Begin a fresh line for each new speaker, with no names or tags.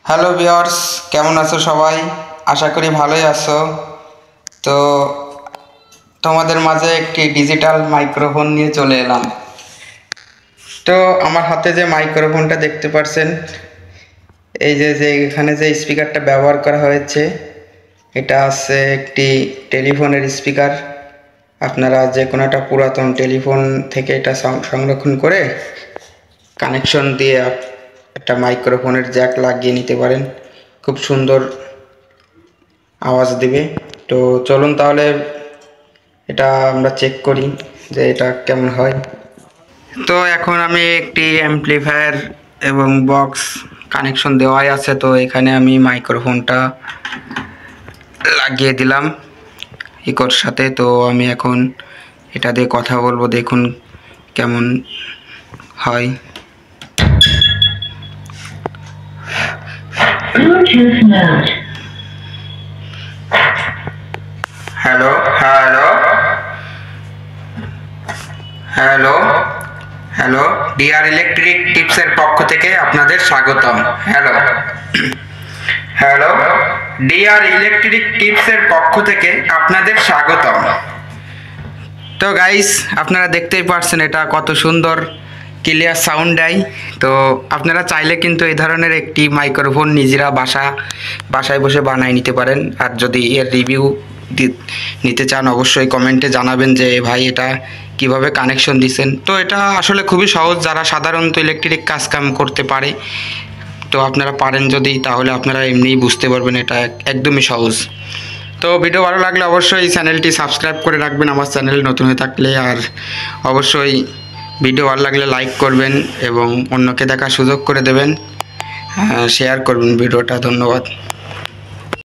Hello viewers, কেমন আছো সবাই? আশা করি ভালোই আছো। তো তোমাদের মাঝে একটি ডিজিটাল মাইক্রোফোন নিয়ে চলে এলাম। তো আমার হাতে যে মাইক্রোফোনটা দেখতে পাচ্ছেন, এই যে যে এখানে যে স্পিকারটা ব্যবহার করা হয়েছে, এটা আছে একটি টেলিফোনের স্পিকার। আপনারা যে কোনো একটা পুরাতন টেলিফোন থেকে এটা সংরক্ষণ করে কানেকশন দিয়ে একটা মাইক্রোফোনের জ্যাক লাগিয়ে নিতে পারেন। খুব সুন্দর আওয়াজ দিবে। তো চলুন তাহলে এটা আমরা চেক করি যে এটা কেমন হয়। তো এখন আমি একটি অ্যাম্পলিফায়ার এবং বক্স কানেকশন দেওয়াই আছে, তো এখানে আমি মাইক্রোফোনটা লাগিয়ে দিলাম ইকোর সাথে। তো আমি এখন এটা দিয়ে কথা বলবো, দেখুন কেমন হয়। Hello hello hello hello, DR electric টিপসের পক্ষ থেকে আপনাদের স্বাগতম। হ্যালো হ্যালো, ডিআর ইলেকট্রিক টিপসের পক্ষ থেকে আপনাদের স্বাগতম। তো গাইস, আপনারা দেখতেই পাচ্ছেন এটা কত সুন্দর ক্লিয়ার সাউন্ড দেয়। তো আপনারা চাইলে কিন্তু এই ধরনের একটি মাইক্রোফোন নিজেরা বাসায় বসে বানায় নিতে পারেন। আর যদি এর রিভিউ নিতে চান অবশ্যই কমেন্টে জানাবেন যে ভাই এটা কিভাবে কানেকশন দিচ্ছেন। তো এটা আসলে খুবই সহজ, যারা সাধারণত ইলেকট্রিক কাজকাম করতে পারে, তো আপনারা পারেন যদি, তাহলে আপনারা এমনিই বুঝতে পারবেন এটা একদমই সহজ। তো ভিডিও ভালো লাগলে অবশ্যই চ্যানেলটি সাবস্ক্রাইব করে রাখবেন আমার চ্যানেল নতুন হয়ে থাকলে। আর অবশ্যই ভিডিও ভালো লাগলে লাইক করবেন এবং অন্যকে দেখার সুযোগ করে দেবেন, শেয়ার করবেন ভিডিওটা। ধন্যবাদ।